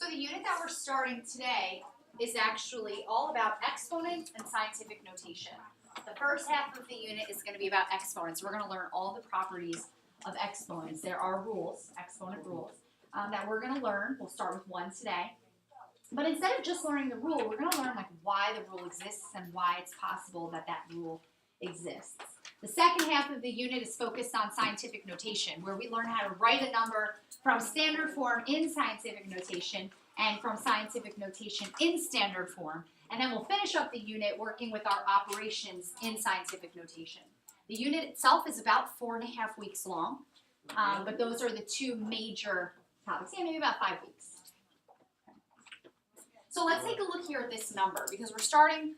So the unit that we're starting today is actually all about exponents and scientific notation. The first half of the unit is going to be about exponents. We're going to learn all the properties of exponents. There are rules, exponent rules, that we're going to learn. We'll start with one today. But instead of just learning the rule, we're going to learn why the rule exists and why it's possible that that rule exists. The second half of the unit is focused on scientific notation, where we learn how to write a number from standard form in scientific notation and from scientific notation in standard form. And then we'll finish up the unit working with our operations in scientific notation. The unit itself is about 4.5 weeks long, but those are the two major topics. Yeah, maybe about 5 weeks. So let's take a look here at this number, because we're starting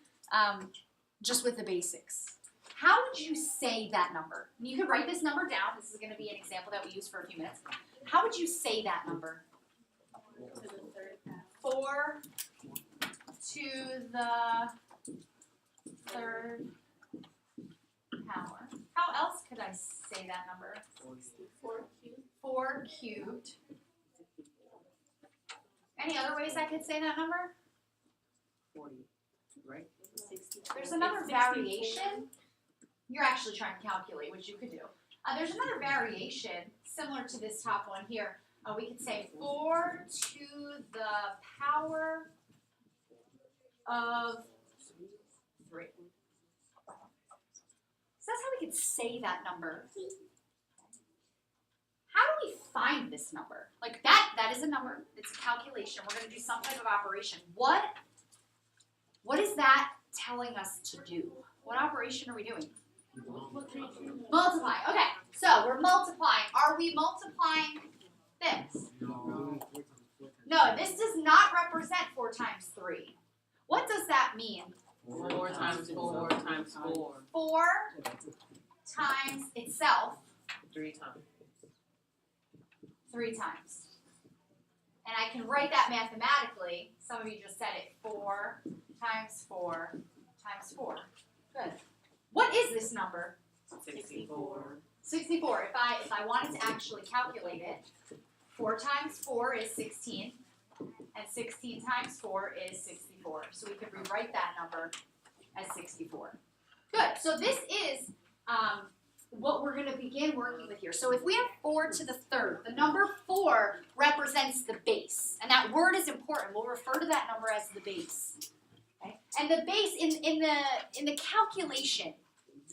just with the basics. How would you say that number? You could write this number down. This is going to be an example that we use for a few minutes. How would you say that number? 4 to the third power. How else could I say that number? 4 cubed. Any other ways I could say that number? 40, right? 60. There's another variation. You're actually trying to calculate, which you could do. There's another variation similar to this top one here. We could say 4 to the power of 3. So that's how we could say that number. How do we find this number? Like that is a number. It's a calculation. We're going to do some type of operation. What is that telling us to do? What operation are we doing? Multiplying. Okay, so we're multiplying. Are we multiplying this? No, this does not represent 4 times 3. What does that mean? 4 times 4 times 4. 4 times itself. 3 times. 3 times. And I can write that mathematically. Some of you just said it. 4 times 4 times 4. Good. What is this number? 64. 64. If I wanted to actually calculate it, 4 times 4 is 16, and 16 times 4 is 64. So we could rewrite that number as 64. Good. So this is what we're going to begin working with here. So if we have 4 to the third, the number 4 represents the base, and that word is important. We'll refer to that number as the base. Okay? And the base in the calculation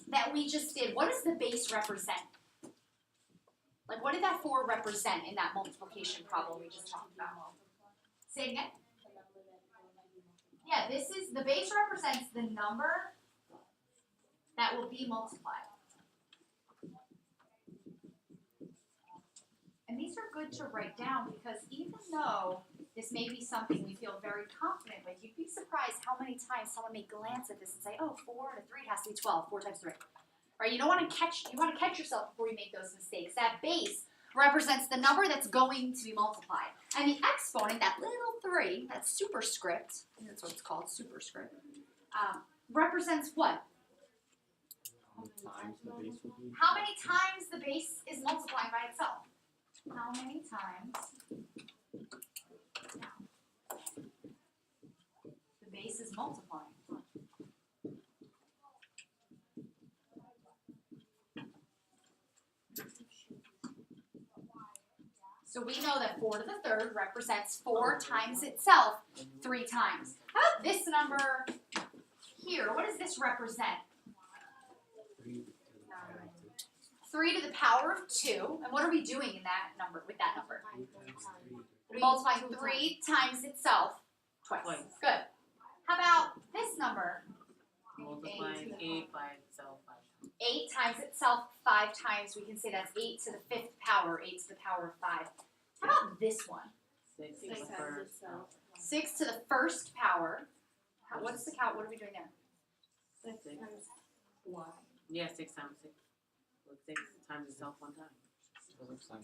that we just did, what does the base represent? Like, what did that 4 represent in that multiplication problem we just talked about? Say it again. Yeah, the base represents the number that will be multiplied. And these are good to write down, because even though this may be something we feel very confident with, you'd be surprised how many times someone may glance at this and say, oh, 4 and a 3 has to be 12, 4 times 3. Right? You want to catch yourself before you make those mistakes. That base represents the number that's going to be multiplied. And the exponent, that little 3, that superscript, that's what it's called, superscript, represents what? How many times the base is multiplying by itself? How many times the base is multiplying? So we know that 4 to the third represents 4 times itself 3 times. How about this number here? What does this represent? 3 to the power of 2. And what are we doing in that number, with that number? Multiplying 3 times itself twice. Good. How about this number? Multiplying 8 by itself 5 times. 8 times itself 5 times. We can say that's 8 to the 5th power, 8 to the power of 5. How about this one? 6 to the first. 6 to the first power. What's the count? What are we doing there? 6 times y. Yeah, 6 times 6. 6 times itself 1 time. So it's still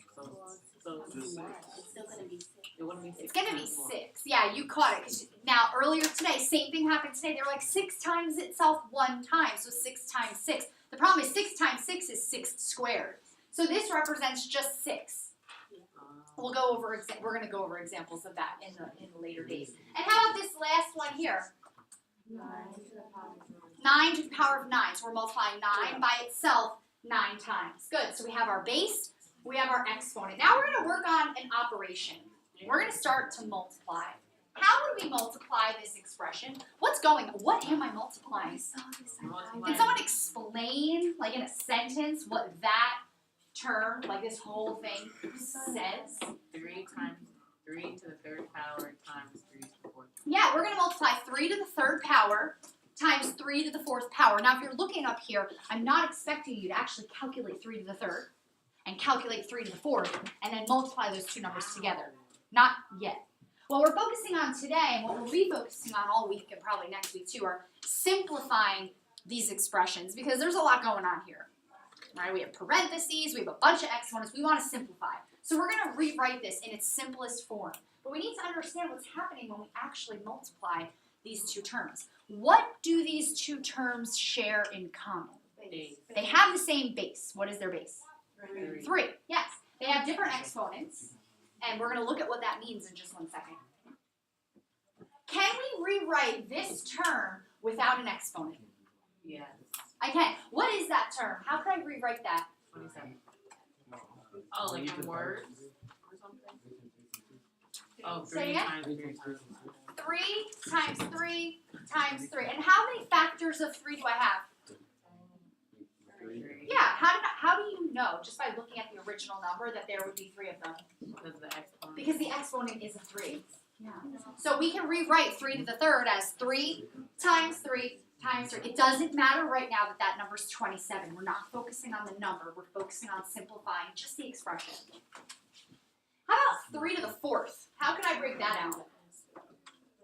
going to be 6. It wouldn't be 6. It's going to be 6. Yeah, you caught it. 'Cause now, earlier today, same thing happened today. They were like 6 times itself 1 time. So 6 times 6. The problem is 6 times 6 is 6 squared. So this represents just 6. we're going to go over examples of that in the later days. And how about this last one here? 9 to the power of 9. So we're multiplying 9 by itself 9 times. Good. So we have our base, we have our exponent. Now we're going to work on an operation. We're going to start to multiply. How would we multiply this expression? What am I multiplying? Can someone explain, like in a sentence, what that term, like this whole thing, says? 3 times 3 to the third power times 3 to the fourth. Yeah, we're going to multiply 3 to the third power times 3 to the fourth power. Now, if you're looking up here, I'm not expecting you to actually calculate 3 to the third and calculate 3 to the fourth and then multiply those two numbers together. Not yet. What we're focusing on today, and what we'll be focusing on all week and probably next week too, are simplifying these expressions because there's a lot going on here. Right? We have parentheses, we have a bunch of exponents, we want to simplify. So we're going to rewrite this in its simplest form. But we need to understand what's happening when we actually multiply these two terms. What do these two terms share in common? Base. They have the same base. What is their base? 3. 3. Yes. They have different exponents. And we're going to look at what that means in just 1 second. Can we rewrite this term without an exponent? Yes. I can. What is that term? How can I rewrite that? 27. Oh, like in words or something? Oh, 3 Say again? times 3 times 3 times 3 times 3. And how many factors of 3 do I have? 3. Yeah, how do you know, just by looking at the original number, that there would be 3 of them? Because the exponent. Because the exponent is a 3. Yeah. So we can rewrite 3 to the third as 3 times 3 times 3. It doesn't matter right now that that number is 27. We're not focusing on the number. We're focusing on simplifying just the expression. How about 3 to the fourth? How can I break that out?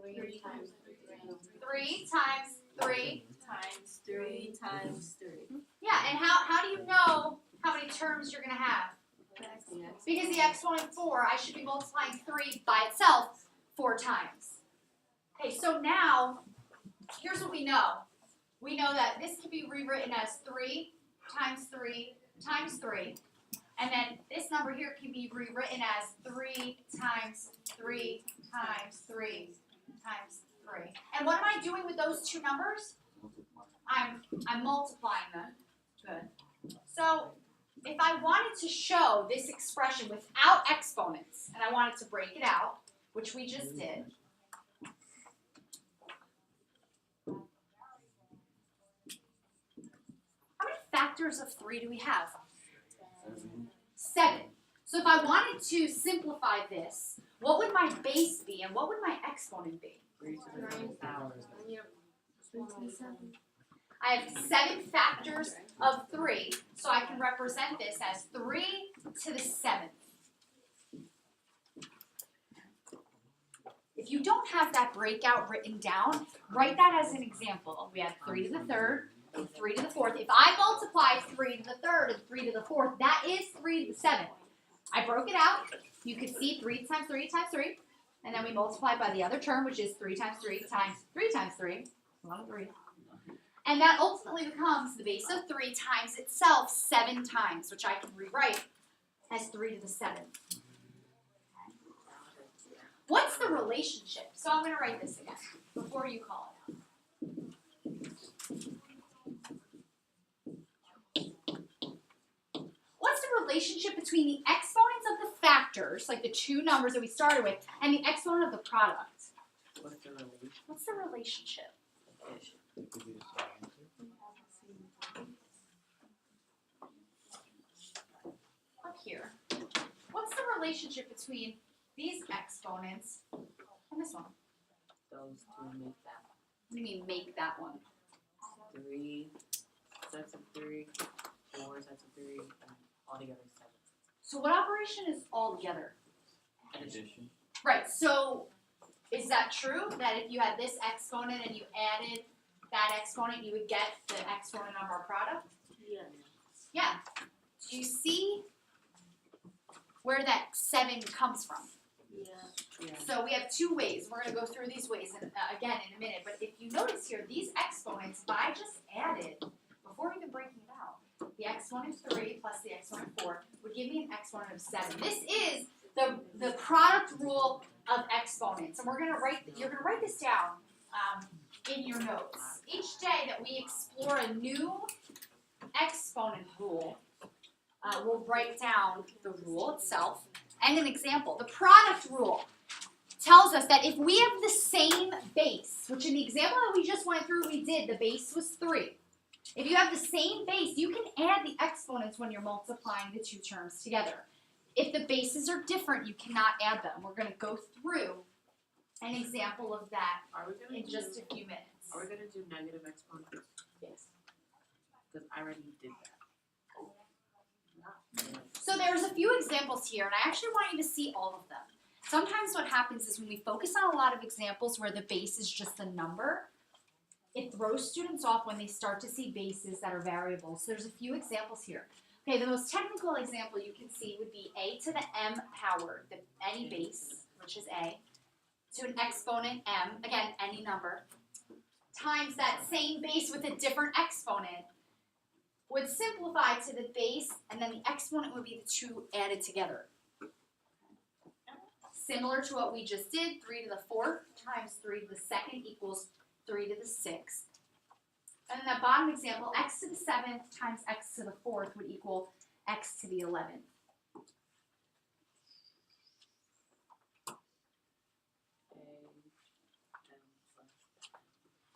3 times 3 times 3. times 3 times 3. Yeah, and how do you know how many terms you're going to have? Because the exponent 4, I should be multiplying 3 by itself 4 times. Okay, so now, here's what we know. We know that this can be rewritten as 3 times 3 times 3. And then this number here can be rewritten as 3 times 3 times 3 times 3. And what am I doing with those two numbers? I'm multiplying them. Good. So if I wanted to show this expression without exponents, and I wanted to break it out, which we just did, how many factors of 3 do we have? 7. So if I wanted to simplify this, what would my base be and what would my exponent be? 3 to the 9th power. I have 7 factors of 3, so I can represent this as 3 to the 7th. If you don't have that breakout written down, write that as an example. We have 3 to the 3rd and 3 to the 4th. If I multiply 3 to the 3rd and 3 to the 4th, that is 3 to the 7th. I broke it out. You could see 3 times 3 times 3. And then we multiply by the other term, which is 3 times 3 times 3 times 3. A lot of 3. And that ultimately becomes the base of 3 times itself 7 times, which I can rewrite as 3 to the 7th. What's the relationship? So I'm going to write this again before you call it out. What's the relationship between the exponents of the factors, like the two numbers that we started with, and the exponent of the product? What's the relation? What's the relationship? Up here. What's the relationship between these exponents and this one? Those two make that. What do you mean make that one? 3 sets of 3, 4 sets of 3, and altogether 7. So what operation is all together? Addition. Right, so is that true? That if you had this exponent and you added that exponent, you would get the exponent of our product? Yes. Yeah. Do you see where that 7 comes from? Yeah. Yeah. So we have 2 ways. We're going to go through these ways again in a minute. But if you notice here, these exponents, if I just added, before even breaking it out, the exponent 3 plus the exponent 4 would give me an exponent of 7. This is the the product rule of exponents, and you're gonna write this down in your notes. Each day that we explore a new exponent rule, we'll write down the rule itself and an example. The product rule tells us that if we have the same base, which in the example that we just went through, the base was 3. If you have the same base, you can add the exponents when you're multiplying the two terms together. If the bases are different, you cannot add them. We're going to go through an example of that in just a few minutes. Are we gonna do negative exponents? Yes. Because I already did that. So there's a few examples here, and I actually want you to see all of them. Sometimes what happens is when we focus on a lot of examples where the base is just a number, it throws students off when they start to see bases that are variables. So there's a few examples here. Okay, the most technical example you can see would be a to the m powered, any base, which is a, to an exponent m, again, any number, times that same base with a different exponent, would simplify to the base, and then the exponent would be the two added together. Similar to what we just did, 3 to the 4th times 3 to the 2nd equals 3 to the 6th. And in that bottom example, x to the 7th times x to the 4th would equal x to the 11th.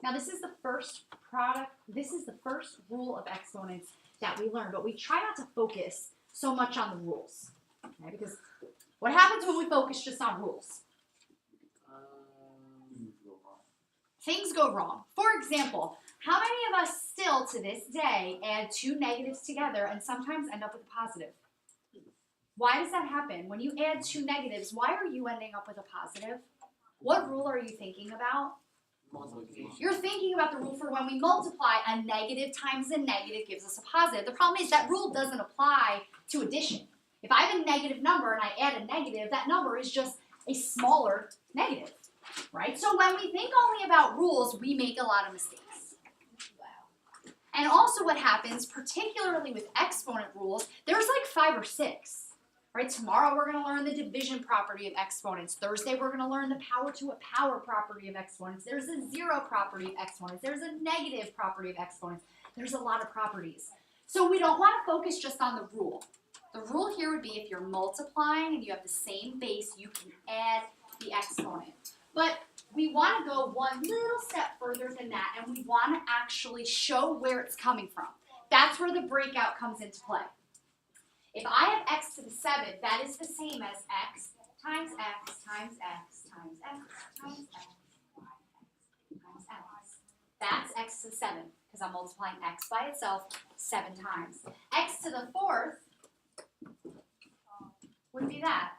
Now this is the first rule of exponents that we learn, but we try not to focus so much on the rules, okay? Because what happens when we focus just on rules? Things go wrong. For example, how many of us still to this day add two negatives together and sometimes end up with a positive? Why does that happen? When you add two negatives, why are you ending up with a positive? What rule are you thinking about? Multiplication. You're thinking about the rule for when we multiply a negative times a negative gives us a positive. The problem is that rule doesn't apply to addition. If I have a negative number and I add a negative, that number is just a smaller negative, right? So when we think only about rules, we make a lot of mistakes. And also what happens, particularly with exponent rules, there's like 5 or 6. Right? Tomorrow we're going to learn the division property of exponents. Thursday we're going to learn the power to a power property of exponents. There's a zero property of exponents. There's a negative property of exponents. There's a lot of properties. So we don't want to focus just on the rule. The rule here would be if you're multiplying and you have the same base, you can add the exponent. But we want to go one little step further than that, and we want to actually show where it's coming from. That's where the breakout comes into play. If I have x to the 7th, that is the same as x times x times x times x times x times x. That's x to the 7th, because I'm multiplying x by itself 7 times. X to the 4th would be that.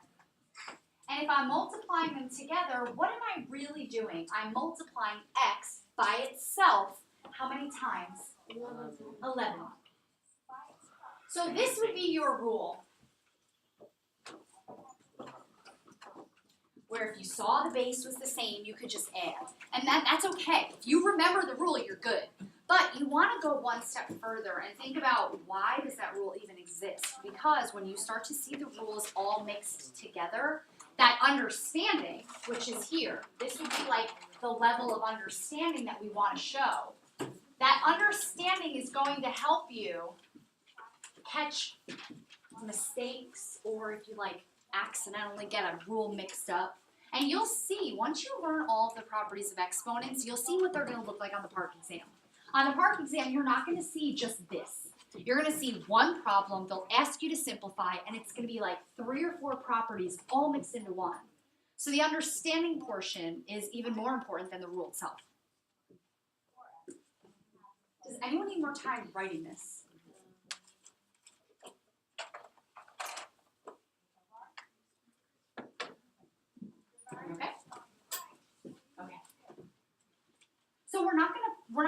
And if I'm multiplying them together, what am I really doing? I'm multiplying x by itself how many times? 11. So this would be your rule, where if you saw the base was the same, you could just add. And that's okay. If you remember the rule, you're good. But you want to go one step further and think about why does that rule even exist? Because when you start to see the rules all mixed together, that understanding, which is here, this would be like the level of understanding that we want to show. That understanding is going to help you catch mistakes, or if you like accidentally get a rule mixed up. And you'll see, once you learn all of the properties of exponents, you'll see what they're going to look like on the park exam. On the park exam, you're not going to see just this. You're going to see one problem, they'll ask you to simplify, and it's going to be like 3 or 4 properties all mixed into one. So the understanding portion is even more important than the rule itself. Does anyone need more time writing this? Okay? Okay. So we're not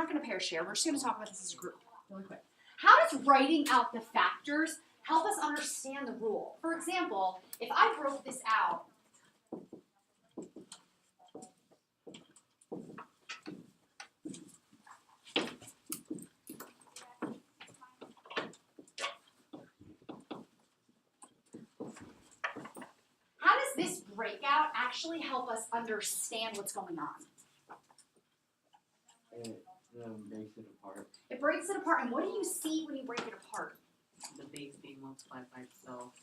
gonna pair share. We're just gonna talk about this as a group really quick. How does writing out the factors help us understand the rule? For example, if I wrote this out, how does this breakout actually help us understand what's going on. It breaks it apart. It breaks it apart, and what do you see when you break it apart? The base being multiplied by itself.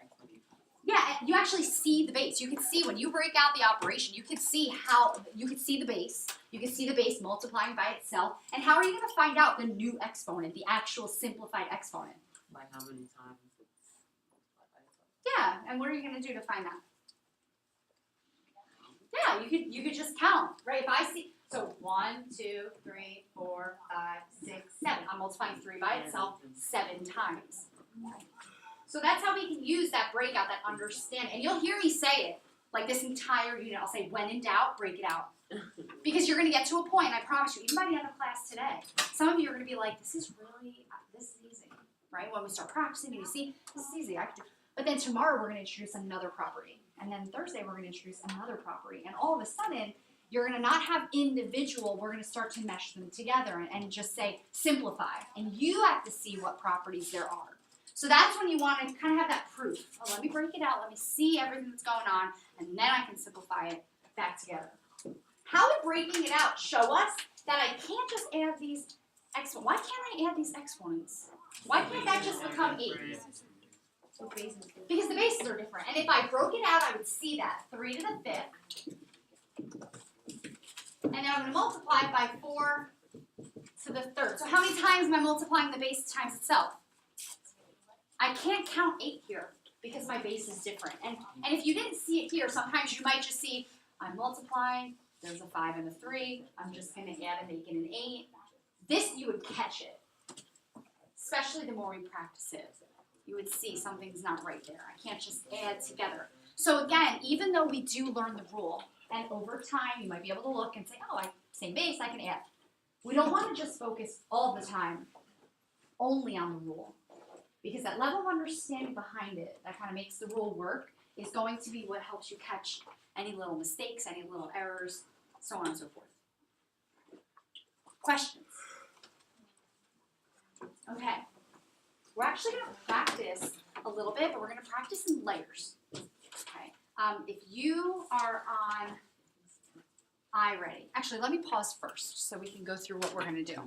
Equity. Yeah, you actually see the base. You can see when you break out the operation, you can see how, you can see the base. You can see the base multiplying by itself. And how are you going to find out the new exponent, the actual simplified exponent? By how many times it's multiplied by itself. Yeah, and what are you going to do to find that? Yeah, you could just count, right? If I see, so 1, 2, 3, 4, 5, 6, 7. I'm multiplying 3 by itself 7 times. So that's how we can use that breakout, that understand. And you'll hear me say it, like this entire unit. I'll say, when in doubt, break it out. Because you're going to get to a point, I promise you, even by the end of class today, some of you are going to be like, this is easy, right? When we start practicing and you see, this is easy, I can do. But then tomorrow we're going to introduce another property. And then Thursday we're going to introduce another property. And all of a sudden, you're going to not have individual, we're going to start to mesh them together and just say, simplify. And you have to see what properties there are. So that's when you want to kind of have that proof. Oh, let me break it out. Let me see everything that's going on, and then I can simplify it back together. How would breaking it out show us that I can't just add these exponents? Why can't I add these exponents? Why can't that just become 8? Because the bases are different. And if I broke it out, I would see that. 3 to the 5th. And then I'm going to multiply by 4 to the 3rd. So how many times am I multiplying the base times itself? I can't count 8 here because my base is different. And if you didn't see it here, sometimes you might just see, I'm multiplying, there's a 5 and a 3, I'm just going to add and make it an 8. This, you would catch it, especially the more we practice it. You would see something's not right there. I can't just add together. So again, even though we do learn the rule, and over time you might be able to look and say, oh, same base, I can add. We don't want to just focus all the time only on the rule. Because that level of understanding behind it, that kind of makes the rule work, is going to be what helps you catch any little mistakes, any little errors, so on and so forth. Questions? Okay. We're actually going to practice a little bit, but we're going to practice in layers. Okay. If you are on iReady, actually, let me pause first so we can go through what we're going to do.